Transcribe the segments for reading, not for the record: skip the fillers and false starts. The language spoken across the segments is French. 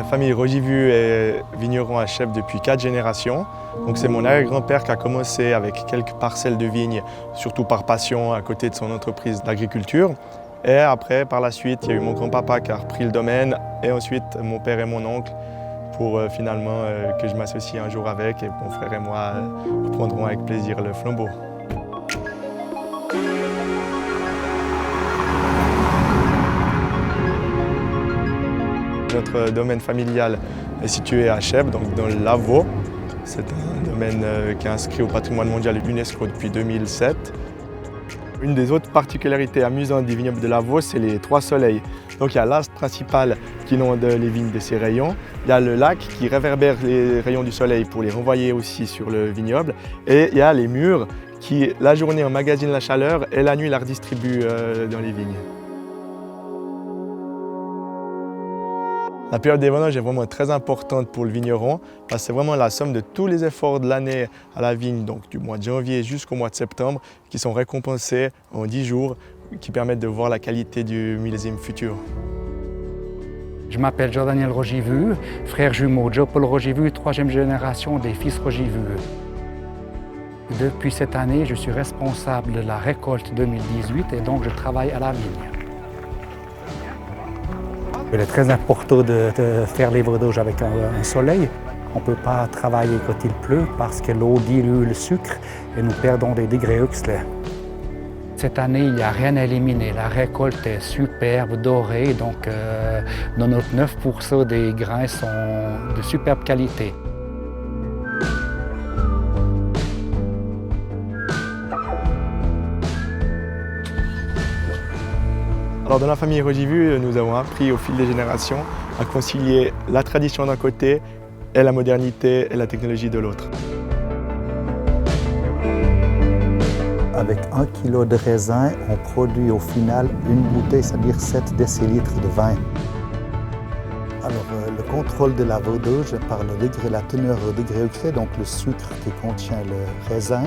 famille Rogivu est vigneron à Chèvres depuis 4 générations. Donc c'est mon arrière-grand-père qui a commencé avec quelques parcelles de vignes, surtout par passion, à côté de son entreprise d'agriculture. Et après, par la suite, il y a eu mon grand-papa qui a repris le domaine, et ensuite mon père et mon oncle, pour finalement que je m'associe un jour avec, et mon frère et moi reprendrons avec plaisir le flambeau. Notre domaine familial est situé à Chèvres, donc dans le Lavaux. C'est un domaine qui est inscrit au patrimoine mondial de l'UNESCO depuis 2007. Une des autres particularités amusantes des vignobles de Lavaux, c'est les 3 soleils. Donc il y a l'astre principal qui inonde les vignes de ses rayons, il y a le lac qui réverbère les rayons du soleil pour les renvoyer aussi sur le vignoble, et il y a les murs qui, la journée, emmagasinent la chaleur et la nuit la redistribuent dans les vignes. La période des vendanges est vraiment très importante pour le vigneron parce que c'est vraiment la somme de tous les efforts de l'année à la vigne, donc du mois de janvier jusqu'au mois de septembre, qui sont récompensés en 10 jours, qui permettent de voir la qualité du millésime futur. Je m'appelle Jean-Daniel Rogivu, frère jumeau de Paul Rogivu, 3e génération des fils Rogivu. Depuis cette année, je suis responsable de la récolte 2018 et donc je travaille à la vigne. Il est très important de faire les vendanges avec un soleil. On ne peut pas travailler quand il pleut parce que l'eau dilue le sucre et nous perdons des degrés oxydés. Cette année, il n'y a rien à éliminer. La récolte est superbe, dorée, donc 99% des grains sont de superbe qualité. Alors dans la famille Rogivu, nous avons appris au fil des générations à concilier la tradition d'un côté et la modernité et la technologie de l'autre. Avec 1 kg de raisin, on produit au final une bouteille, c'est-à-dire 7 décilitres de vin. Alors le contrôle de la vendange par le degré, la teneur au degré oxydé, donc le sucre qui contient le raisin,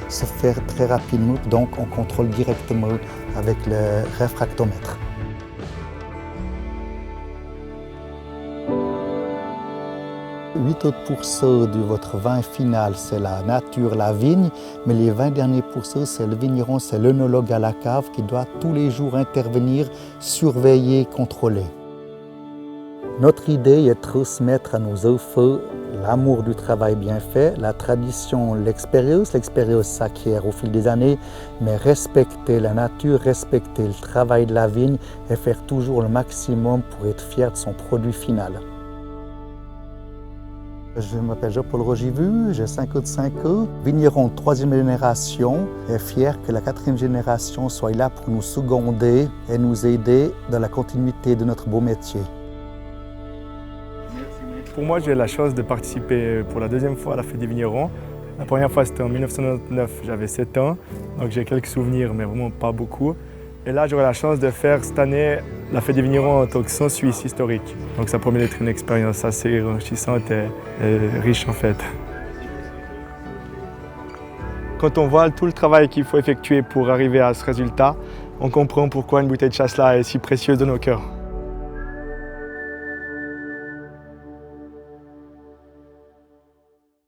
se fait très rapidement, donc on contrôle directement avec le réfractomètre. « 8 autres % de votre vin final, c'est la nature, la vigne, mais les 20 derniers %, c'est le vigneron, c'est l'œnologue à la cave qui doit tous les jours intervenir, surveiller, contrôler. Notre idée est de transmettre à nos enfants l'amour du travail bien fait, la tradition, l'expérience s'acquiert au fil des années, mais respecter la nature, respecter le travail de la vigne et faire toujours le maximum pour être fier de son produit final. Je m'appelle Jean-Paul Rogivu, j'ai 55 ans, vigneron de 3e génération et fier que la 4e génération soit là pour nous seconder et nous aider dans la continuité de notre beau métier. Pour moi, j'ai eu la chance de participer pour la 2e fois à la Fête des vignerons. La première fois, c'était en 1999, j'avais 7 ans, donc j'ai quelques souvenirs, mais vraiment pas beaucoup. Et là, j'aurai la chance de faire cette année la Fête des vignerons en tant que sans Suisse historique. Donc ça promet d'être une expérience assez enrichissante et riche en fait. Quand on voit tout le travail qu'il faut effectuer pour arriver à ce résultat, on comprend pourquoi une bouteille de Chasselas est si précieuse de nos cœurs.